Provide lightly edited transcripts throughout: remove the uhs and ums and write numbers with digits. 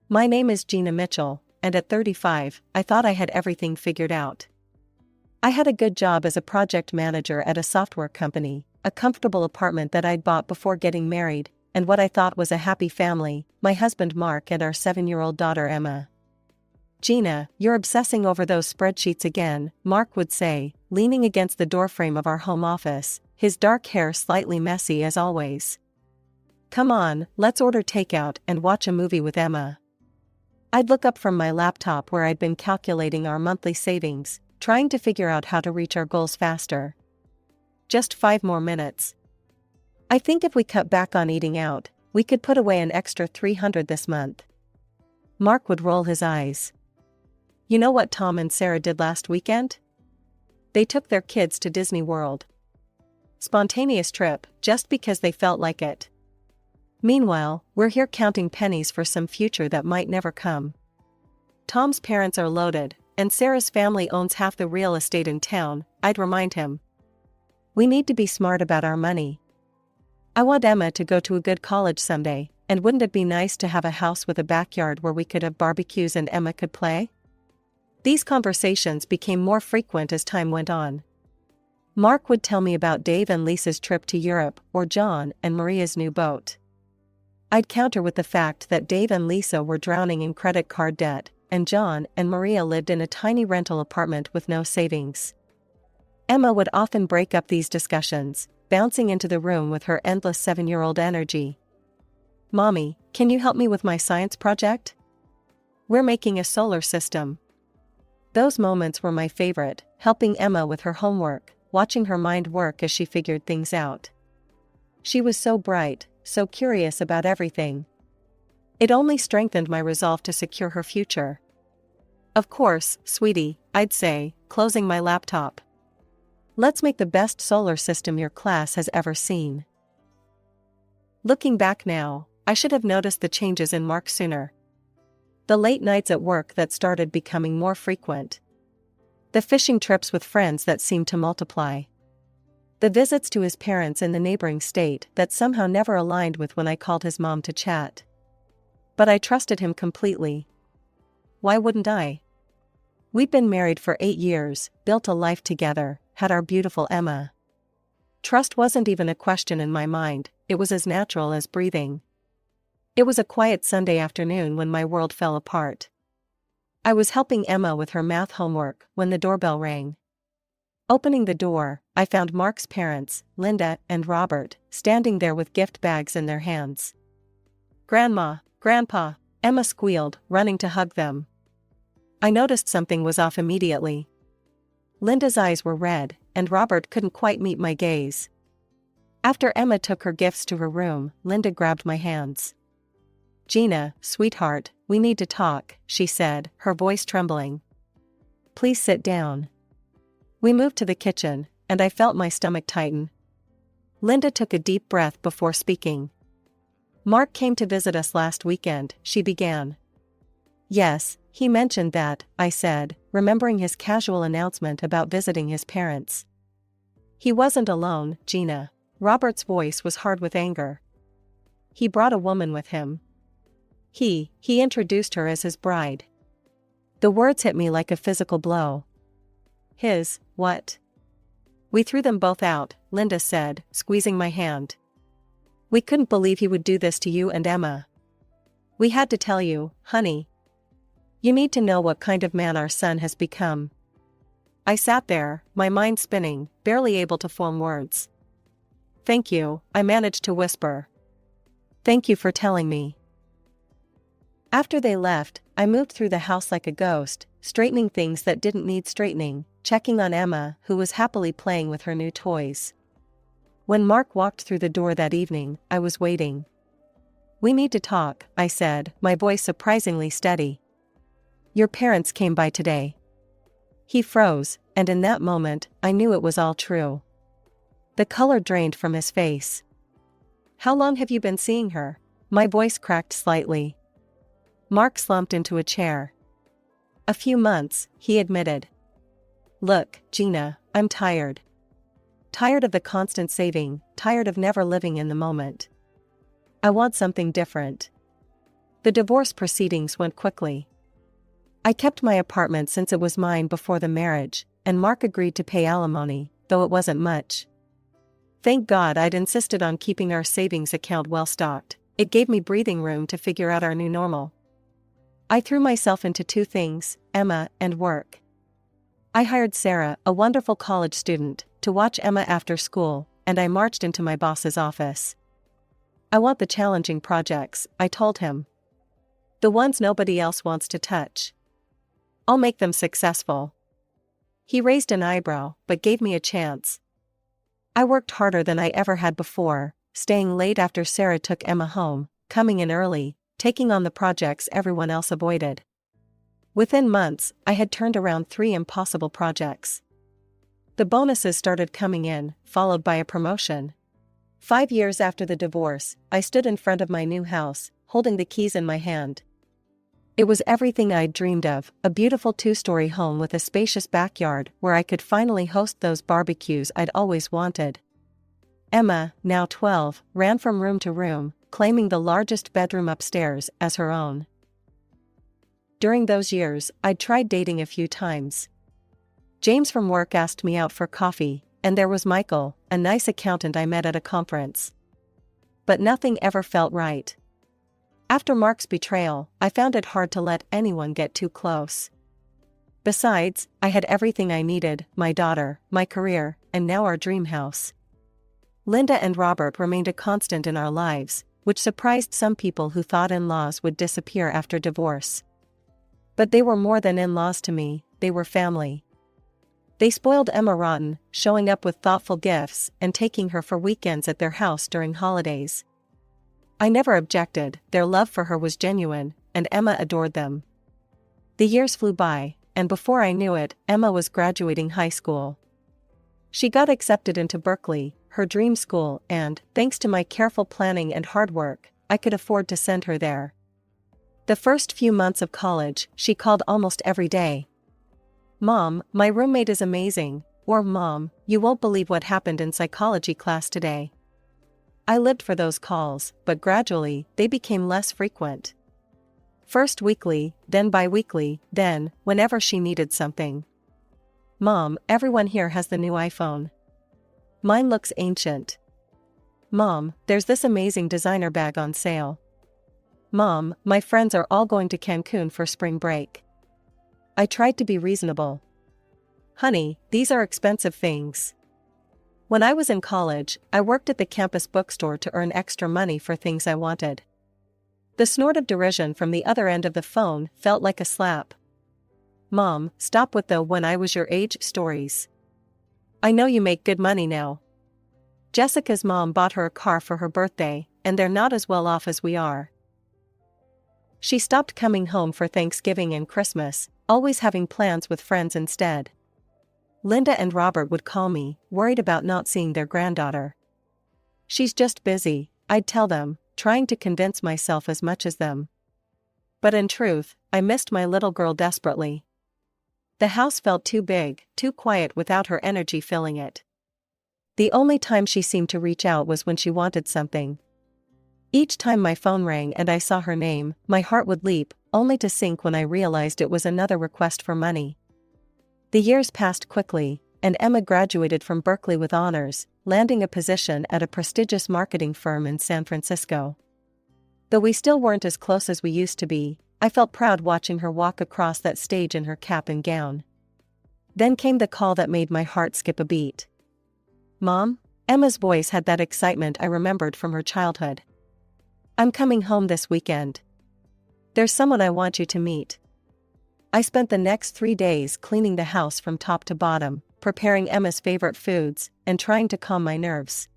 My name is Gina Mitchell, and at 35, I thought I had everything figured out. I had a good job as a project manager at a software company, a comfortable apartment that I'd bought before getting married, and what I thought was a happy family, my husband Mark and our 7-year-old daughter Emma. "Gina, you're obsessing over those spreadsheets again," Mark would say, leaning against the doorframe of our home office, his dark hair slightly messy as always. "Come on, let's order takeout and watch a movie with Emma." I'd look up from my laptop where I'd been calculating our monthly savings, trying to figure out how to reach our goals faster. "Just 5 more minutes. I think if we cut back on eating out, we could put away an extra $300 this month." Mark would roll his eyes. "You know what Tom and Sarah did last weekend? They took their kids to Disney World. Spontaneous trip, just because they felt like it. Meanwhile, we're here counting pennies for some future that might never come. Tom's parents are loaded, and Sarah's family owns half the real estate in town," I'd remind him. "We need to be smart about our money. I want Emma to go to a good college someday, and wouldn't it be nice to have a house with a backyard where we could have barbecues and Emma could play?" These conversations became more frequent as time went on. Mark would tell me about Dave and Lisa's trip to Europe or John and Maria's new boat. I'd counter with the fact that Dave and Lisa were drowning in credit card debt, and John and Maria lived in a tiny rental apartment with no savings. Emma would often break up these discussions, bouncing into the room with her endless 7-year-old energy. "Mommy, can you help me with my science project? We're making a solar system." Those moments were my favorite, helping Emma with her homework, watching her mind work as she figured things out. She was so bright, so curious about everything. It only strengthened my resolve to secure her future. "Of course, sweetie," I'd say, closing my laptop. "Let's make the best solar system your class has ever seen." Looking back now, I should have noticed the changes in Mark sooner. The late nights at work that started becoming more frequent. The fishing trips with friends that seemed to multiply. The visits to his parents in the neighboring state that somehow never aligned with when I called his mom to chat. But I trusted him completely. Why wouldn't I? We'd been married for 8 years, built a life together, had our beautiful Emma. Trust wasn't even a question in my mind, it was as natural as breathing. It was a quiet Sunday afternoon when my world fell apart. I was helping Emma with her math homework when the doorbell rang. Opening the door, I found Mark's parents, Linda and Robert, standing there with gift bags in their hands. "Grandma, Grandpa," Emma squealed, running to hug them. I noticed something was off immediately. Linda's eyes were red, and Robert couldn't quite meet my gaze. After Emma took her gifts to her room, Linda grabbed my hands. "Gina, sweetheart, we need to talk," she said, her voice trembling. "Please sit down." We moved to the kitchen, and I felt my stomach tighten. Linda took a deep breath before speaking. "Mark came to visit us last weekend," she began. "Yes, he mentioned that," I said, remembering his casual announcement about visiting his parents. "He wasn't alone, Gina." Robert's voice was hard with anger. "He brought a woman with him. He introduced her as his bride." The words hit me like a physical blow. "His, what?" "We threw them both out," Linda said, squeezing my hand. "We couldn't believe he would do this to you and Emma. We had to tell you, honey. You need to know what kind of man our son has become." I sat there, my mind spinning, barely able to form words. "Thank you," I managed to whisper. "Thank you for telling me." After they left, I moved through the house like a ghost, straightening things that didn't need straightening, checking on Emma, who was happily playing with her new toys. When Mark walked through the door that evening, I was waiting. "We need to talk," I said, my voice surprisingly steady. "Your parents came by today." He froze, and in that moment, I knew it was all true. The color drained from his face. "How long have you been seeing her?" My voice cracked slightly. Mark slumped into a chair. "A few months," he admitted. "Look, Gina, I'm tired. Tired of the constant saving, tired of never living in the moment. I want something different." The divorce proceedings went quickly. I kept my apartment since it was mine before the marriage, and Mark agreed to pay alimony, though it wasn't much. Thank God I'd insisted on keeping our savings account well stocked. It gave me breathing room to figure out our new normal. I threw myself into two things, Emma and work. I hired Sarah, a wonderful college student, to watch Emma after school, and I marched into my boss's office. I want the challenging projects, I told him. The ones nobody else wants to touch. I'll make them successful. He raised an eyebrow, but gave me a chance. I worked harder than I ever had before, staying late after Sarah took Emma home, coming in early, taking on the projects everyone else avoided. Within months, I had turned around 3 impossible projects. The bonuses started coming in, followed by a promotion. 5 years after the divorce, I stood in front of my new house, holding the keys in my hand. It was everything I'd dreamed of, a beautiful 2-story home with a spacious backyard where I could finally host those barbecues I'd always wanted. Emma, now 12, ran from room to room, claiming the largest bedroom upstairs as her own. During those years, I'd tried dating a few times. James from work asked me out for coffee, and there was Michael, a nice accountant I met at a conference. But nothing ever felt right. After Mark's betrayal, I found it hard to let anyone get too close. Besides, I had everything I needed, my daughter, my career, and now our dream house. Linda and Robert remained a constant in our lives, which surprised some people who thought in-laws would disappear after divorce. But they were more than in-laws to me, they were family. They spoiled Emma rotten, showing up with thoughtful gifts and taking her for weekends at their house during holidays. I never objected, their love for her was genuine, and Emma adored them. The years flew by, and before I knew it, Emma was graduating high school. She got accepted into Berkeley, her dream school, and, thanks to my careful planning and hard work, I could afford to send her there. The first few months of college, she called almost every day. "Mom, my roommate is amazing," or "Mom, you won't believe what happened in psychology class today." I lived for those calls, but gradually, they became less frequent. First weekly, then bi-weekly, then, whenever she needed something. "Mom, everyone here has the new iPhone. Mine looks ancient." "Mom, there's this amazing designer bag on sale." "Mom, my friends are all going to Cancun for spring break." I tried to be reasonable. "Honey, these are expensive things." When I was in college, I worked at the campus bookstore to earn extra money for things I wanted. The snort of derision from the other end of the phone felt like a slap. "Mom, stop with the 'when I was your age' stories. I know you make good money now." Jessica's mom bought her a car for her birthday, and they're not as well off as we are. She stopped coming home for Thanksgiving and Christmas, always having plans with friends instead. Linda and Robert would call me, worried about not seeing their granddaughter. "She's just busy," I'd tell them, trying to convince myself as much as them. But in truth, I missed my little girl desperately. The house felt too big, too quiet without her energy filling it. The only time she seemed to reach out was when she wanted something. Each time my phone rang and I saw her name, my heart would leap, only to sink when I realized it was another request for money. The years passed quickly, and Emma graduated from Berkeley with honors, landing a position at a prestigious marketing firm in San Francisco. Though we still weren't as close as we used to be, I felt proud watching her walk across that stage in her cap and gown. Then came the call that made my heart skip a beat. "Mom?" Emma's voice had that excitement I remembered from her childhood. "I'm coming home this weekend. There's someone I want you to meet." I spent the next 3 days cleaning the house from top to bottom, preparing Emma's favorite foods, and trying to calm my nerves.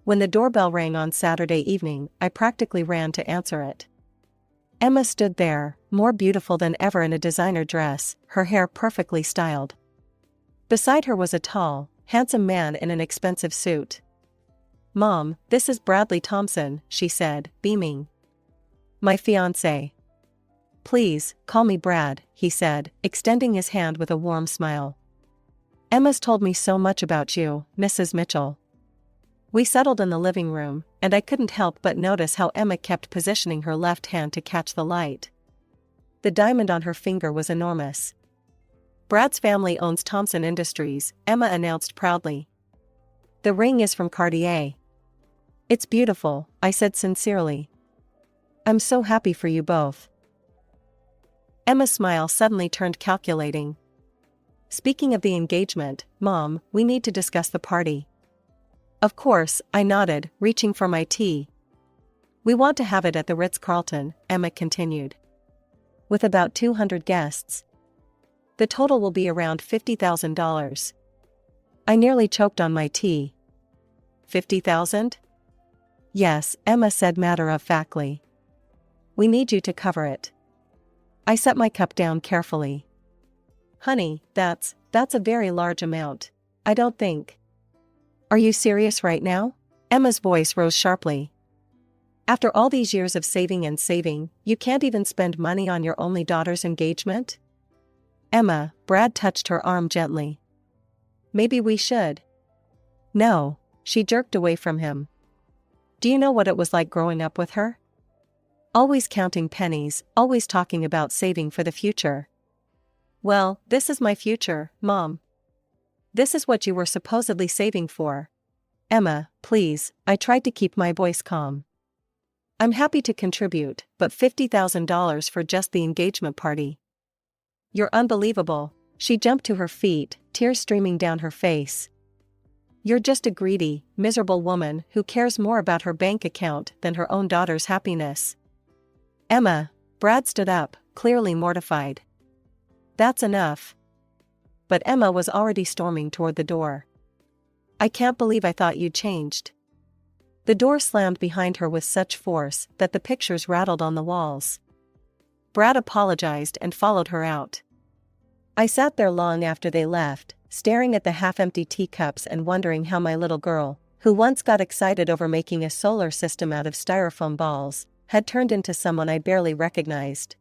When the doorbell rang on Saturday evening, I practically ran to answer it. Emma stood there, more beautiful than ever in a designer dress, her hair perfectly styled. Beside her was a tall, handsome man in an expensive suit. "Mom, this is Bradley Thompson," she said, beaming. "My fiancé." "Please, call me Brad," he said, extending his hand with a warm smile. "Emma's told me so much about you, Mrs. Mitchell." We settled in the living room, and I couldn't help but notice how Emma kept positioning her left hand to catch the light. The diamond on her finger was enormous. Brad's family owns Thompson Industries, Emma announced proudly. The ring is from Cartier. It's beautiful, I said sincerely. I'm so happy for you both. Emma's smile suddenly turned calculating. Speaking of the engagement, Mom, we need to discuss the party. Of course, I nodded, reaching for my tea. We want to have it at the Ritz-Carlton, Emma continued. With about 200 guests. The total will be around $50,000. I nearly choked on my tea. 50,000? Yes, Emma said matter-of-factly. We need you to cover it. I set my cup down carefully. Honey, that's a very large amount. I don't think. Are you serious right now? Emma's voice rose sharply. After all these years of saving and saving, you can't even spend money on your only daughter's engagement? Emma, Brad touched her arm gently. Maybe we should. No, she jerked away from him. Do you know what it was like growing up with her? Always counting pennies, always talking about saving for the future. Well, this is my future, Mom. This is what you were supposedly saving for. Emma, please, I tried to keep my voice calm. I'm happy to contribute, but $50,000 for just the engagement party. You're unbelievable. She jumped to her feet, tears streaming down her face. You're just a greedy, miserable woman who cares more about her bank account than her own daughter's happiness. Emma, Brad stood up, clearly mortified. That's enough. But Emma was already storming toward the door. I can't believe I thought you'd changed. The door slammed behind her with such force that the pictures rattled on the walls. Brad apologized and followed her out. I sat there long after they left, staring at the half-empty teacups and wondering how my little girl, who once got excited over making a solar system out of styrofoam balls, had turned into someone I barely recognized.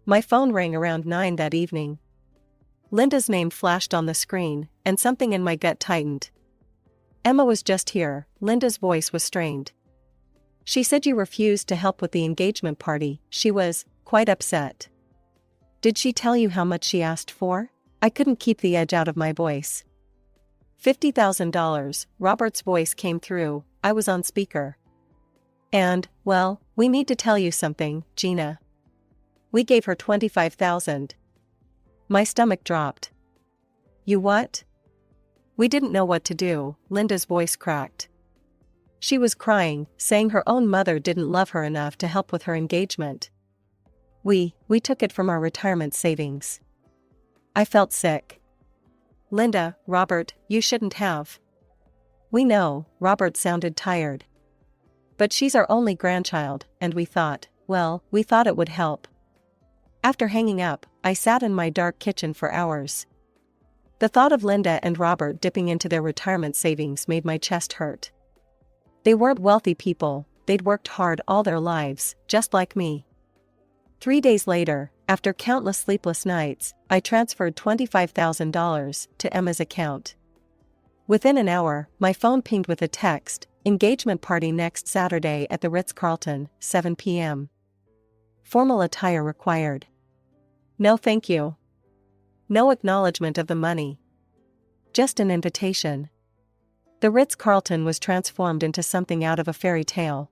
My phone rang around 9 that evening. Linda's name flashed on the screen, and something in my gut tightened. Emma was just here, Linda's voice was strained. She said you refused to help with the engagement party. She was quite upset. Did she tell you how much she asked for? I couldn't keep the edge out of my voice. $50,000, Robert's voice came through, I was on speaker. And, well, we need to tell you something, Gina. We gave her $25,000. My stomach dropped. You what? We didn't know what to do, Linda's voice cracked. She was crying, saying her own mother didn't love her enough to help with her engagement. We took it from our retirement savings. I felt sick. Linda, Robert, you shouldn't have. We know, Robert sounded tired. But she's our only grandchild, and we thought it would help. After hanging up, I sat in my dark kitchen for hours. The thought of Linda and Robert dipping into their retirement savings made my chest hurt. They weren't wealthy people, they'd worked hard all their lives, just like me. 3 days later, after countless sleepless nights, I transferred $25,000 to Emma's account. Within an hour, my phone pinged with a text, engagement party next Saturday at the Ritz-Carlton, 7 p.m. Formal attire required. No thank you. No acknowledgement of the money. Just an invitation. The Ritz-Carlton was transformed into something out of a fairy tale.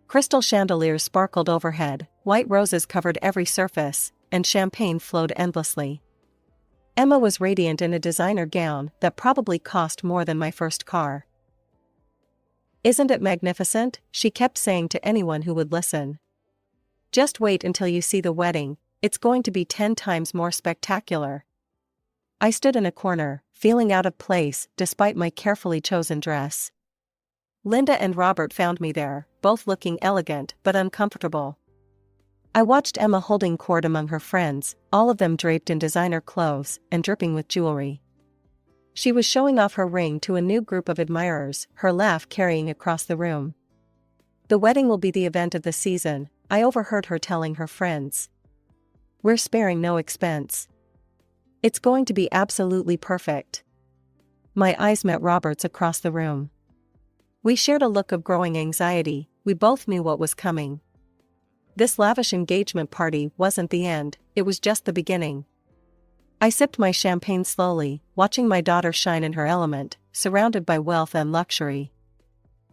Crystal chandeliers sparkled overhead, white roses covered every surface, and champagne flowed endlessly. Emma was radiant in a designer gown that probably cost more than my first car. Isn't it magnificent? She kept saying to anyone who would listen. Just wait until you see the wedding, it's going to be 10 times more spectacular. I stood in a corner, feeling out of place despite my carefully chosen dress. Linda and Robert found me there, both looking elegant but uncomfortable. I watched Emma holding court among her friends, all of them draped in designer clothes and dripping with jewelry. She was showing off her ring to a new group of admirers, her laugh carrying across the room. The wedding will be the event of the season, I overheard her telling her friends. We're sparing no expense. It's going to be absolutely perfect. My eyes met Robert's across the room. We shared a look of growing anxiety. We both knew what was coming. This lavish engagement party wasn't the end, it was just the beginning. I sipped my champagne slowly, watching my daughter shine in her element, surrounded by wealth and luxury.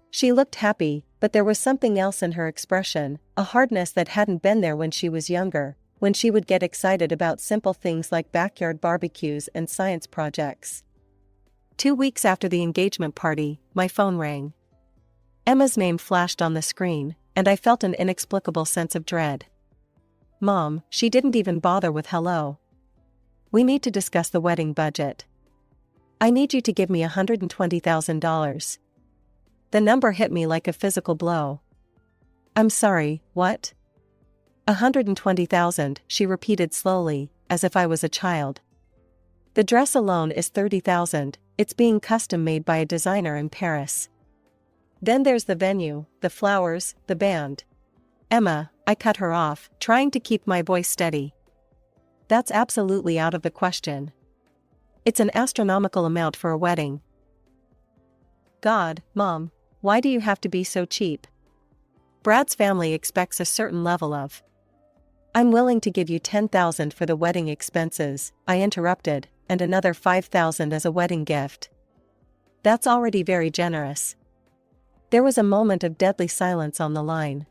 She looked happy, but there was something else in her expression, a hardness that hadn't been there when she was younger, when she would get excited about simple things like backyard barbecues and science projects. 2 weeks after the engagement party, my phone rang. Emma's name flashed on the screen, and I felt an inexplicable sense of dread. Mom, she didn't even bother with hello. We need to discuss the wedding budget. I need you to give me $120,000. The number hit me like a physical blow. I'm sorry, what? 120,000, she repeated slowly, as if I was a child. The dress alone is 30,000, it's being custom made by a designer in Paris. Then there's the venue, the flowers, the band. Emma, I cut her off, trying to keep my voice steady. That's absolutely out of the question. It's an astronomical amount for a wedding. God, Mom, why do you have to be so cheap? Brad's family expects a certain level of. I'm willing to give you $10,000 for the wedding expenses, I interrupted, and another $5,000 as a wedding gift. That's already very generous. There was a moment of deadly silence on the line.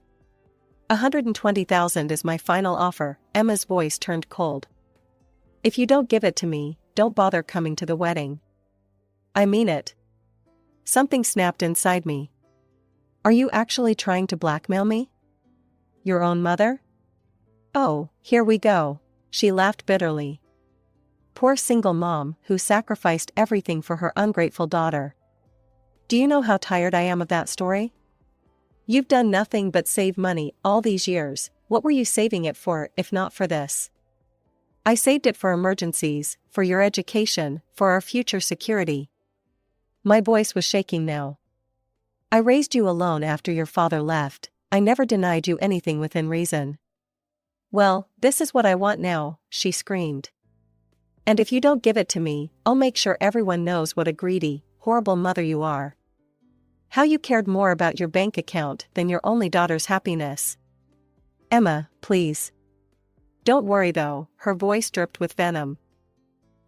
$120,000 is my final offer, Emma's voice turned cold. If you don't give it to me, don't bother coming to the wedding. I mean it. Something snapped inside me. Are you actually trying to blackmail me? Your own mother? Oh, here we go, she laughed bitterly. Poor single mom who sacrificed everything for her ungrateful daughter. Do you know how tired I am of that story? You've done nothing but save money all these years. What were you saving it for if not for this? I saved it for emergencies, for your education, for our future security. My voice was shaking now. I raised you alone after your father left. I never denied you anything within reason. Well, this is what I want now, she screamed. And if you don't give it to me, I'll make sure everyone knows what a greedy, horrible mother you are. How you cared more about your bank account than your only daughter's happiness. Emma, please. Don't worry though, her voice dripped with venom.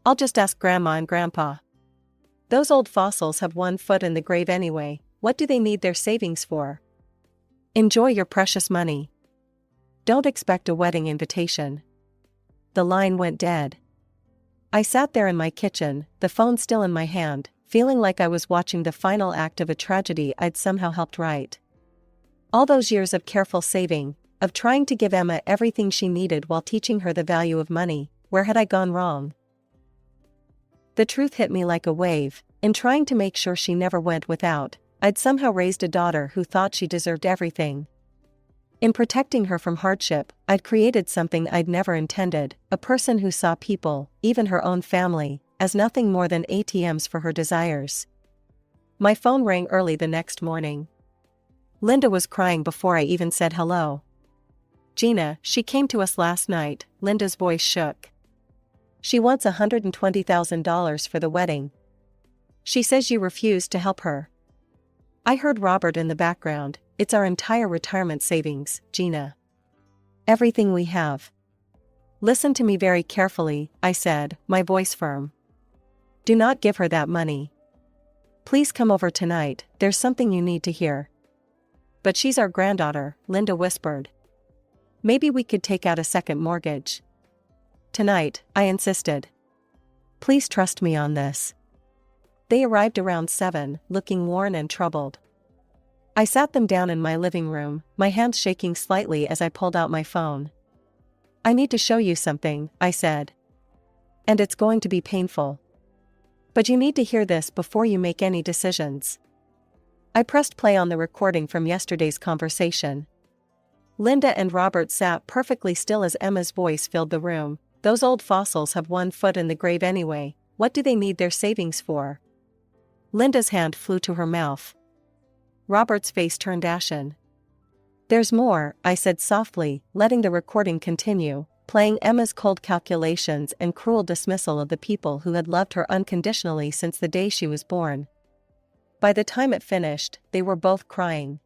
I'll just ask Grandma and Grandpa. Those old fossils have one foot in the grave anyway, what do they need their savings for? Enjoy your precious money. Don't expect a wedding invitation. The line went dead. I sat there in my kitchen, the phone still in my hand, feeling like I was watching the final act of a tragedy I'd somehow helped write. All those years of careful saving, of trying to give Emma everything she needed while teaching her the value of money, where had I gone wrong? The truth hit me like a wave. In trying to make sure she never went without, I'd somehow raised a daughter who thought she deserved everything. In protecting her from hardship, I'd created something I'd never intended, a person who saw people, even her own family, as nothing more than ATMs for her desires. My phone rang early the next morning. Linda was crying before I even said hello. Gina, she came to us last night, Linda's voice shook. She wants $120,000 for the wedding. She says you refused to help her. I heard Robert in the background. It's our entire retirement savings, Gina. Everything we have. Listen to me very carefully, I said, my voice firm. Do not give her that money. Please come over tonight, there's something you need to hear. But she's our granddaughter, Linda whispered. Maybe we could take out a second mortgage. Tonight, I insisted. Please trust me on this. They arrived around 7, looking worn and troubled. I sat them down in my living room, my hands shaking slightly as I pulled out my phone. I need to show you something, I said. And it's going to be painful. But you need to hear this before you make any decisions. I pressed play on the recording from yesterday's conversation. Linda and Robert sat perfectly still as Emma's voice filled the room. Those old fossils have one foot in the grave anyway, what do they need their savings for? Linda's hand flew to her mouth. Robert's face turned ashen. There's more, I said softly, letting the recording continue, playing Emma's cold calculations and cruel dismissal of the people who had loved her unconditionally since the day she was born. By the time it finished, they were both crying.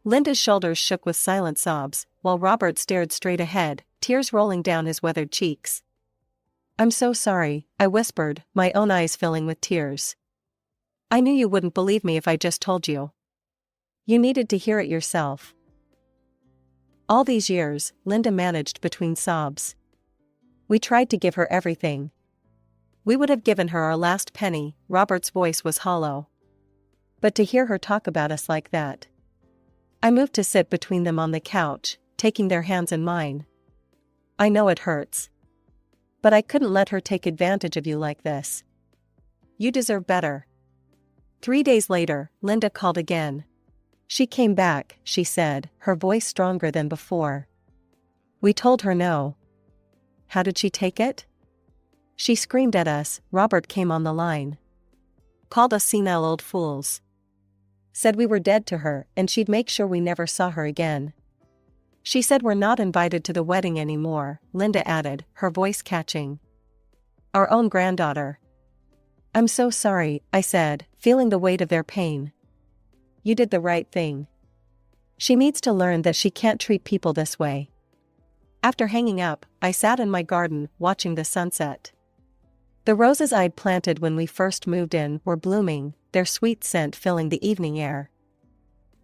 Linda's shoulders shook with silent sobs, while Robert stared straight ahead, tears rolling down his weathered cheeks. "I'm so sorry," I whispered, my own eyes filling with tears. "I knew you wouldn't believe me if I just told you. You needed to hear it yourself." All these years, Linda managed between sobs. We tried to give her everything. We would have given her our last penny. Robert's voice was hollow. But to hear her talk about us like that. I moved to sit between them on the couch, taking their hands in mine. "I know it hurts. But I couldn't let her take advantage of you like this. You deserve better." 3 days later, Linda called again. "She came back," she said, her voice stronger than before. "We told her no." "How did she take it?" "She screamed at us." Robert came on the line. "Called us senile old fools. Said we were dead to her and she'd make sure we never saw her again. She said we're not invited to the wedding anymore," Linda added, her voice catching. "Our own granddaughter." "I'm so sorry," I said, feeling the weight of their pain. "You did the right thing. She needs to learn that she can't treat people this way." After hanging up, I sat in my garden, watching the sunset. The roses I'd planted when we first moved in were blooming, their sweet scent filling the evening air.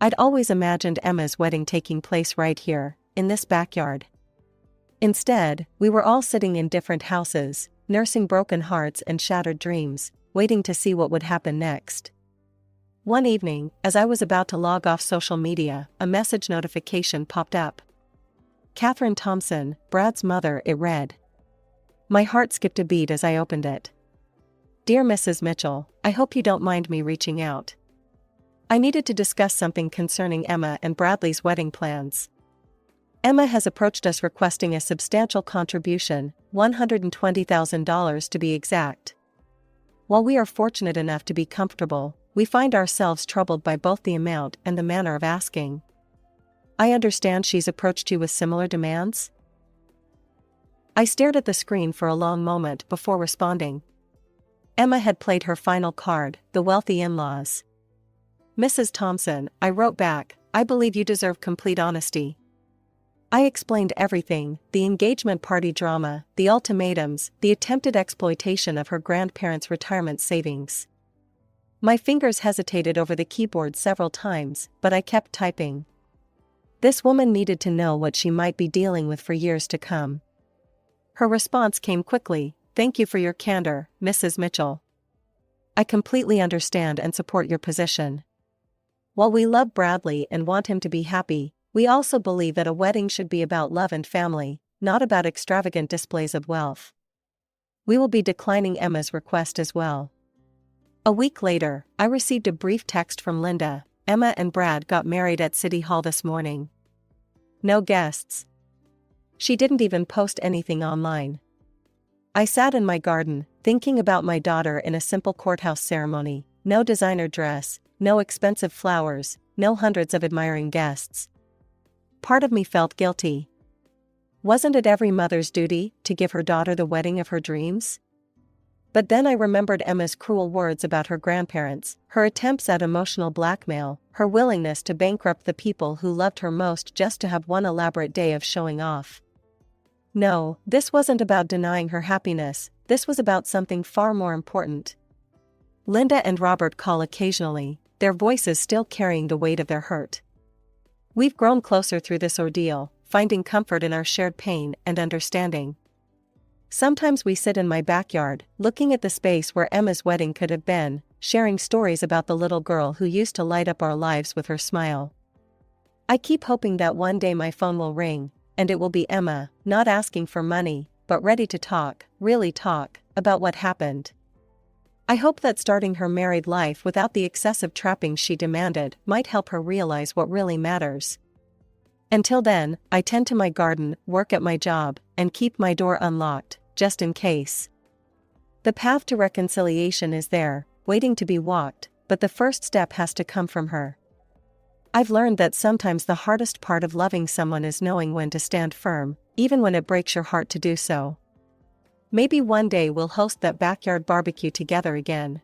I'd always imagined Emma's wedding taking place right here, in this backyard. Instead, we were all sitting in different houses, nursing broken hearts and shattered dreams, waiting to see what would happen next. One evening, as I was about to log off social media, a message notification popped up. "Catherine Thompson, Brad's mother," it read. My heart skipped a beat as I opened it. "Dear Mrs. Mitchell, I hope you don't mind me reaching out. I needed to discuss something concerning Emma and Bradley's wedding plans. Emma has approached us requesting a substantial contribution, $120,000 to be exact. While we are fortunate enough to be comfortable, we find ourselves troubled by both the amount and the manner of asking. I understand she's approached you with similar demands?" I stared at the screen for a long moment before responding. Emma had played her final card, the wealthy in-laws. "Mrs. Thompson," I wrote back, "I believe you deserve complete honesty." I explained everything, the engagement party drama, the ultimatums, the attempted exploitation of her grandparents' retirement savings. My fingers hesitated over the keyboard several times, but I kept typing. This woman needed to know what she might be dealing with for years to come. Her response came quickly. "Thank you for your candor, Mrs. Mitchell. I completely understand and support your position. While we love Bradley and want him to be happy, we also believe that a wedding should be about love and family, not about extravagant displays of wealth. We will be declining Emma's request as well." A week later, I received a brief text from Linda. "Emma and Brad got married at City Hall this morning. No guests." She didn't even post anything online. I sat in my garden, thinking about my daughter in a simple courthouse ceremony, no designer dress, no expensive flowers, no hundreds of admiring guests. Part of me felt guilty. Wasn't it every mother's duty to give her daughter the wedding of her dreams? But then I remembered Emma's cruel words about her grandparents, her attempts at emotional blackmail, her willingness to bankrupt the people who loved her most just to have one elaborate day of showing off. No, this wasn't about denying her happiness, this was about something far more important. Linda and Robert call occasionally, their voices still carrying the weight of their hurt. We've grown closer through this ordeal, finding comfort in our shared pain and understanding. Sometimes we sit in my backyard, looking at the space where Emma's wedding could have been, sharing stories about the little girl who used to light up our lives with her smile. I keep hoping that one day my phone will ring, and it will be Emma, not asking for money, but ready to talk, really talk, about what happened. I hope that starting her married life without the excessive trappings she demanded might help her realize what really matters. Until then, I tend to my garden, work at my job, and keep my door unlocked, just in case. The path to reconciliation is there, waiting to be walked, but the first step has to come from her. I've learned that sometimes the hardest part of loving someone is knowing when to stand firm, even when it breaks your heart to do so. Maybe one day we'll host that backyard barbecue together again.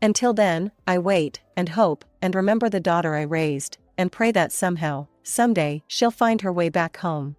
Until then, I wait, and hope, and remember the daughter I raised, and pray that somehow, someday, she'll find her way back home.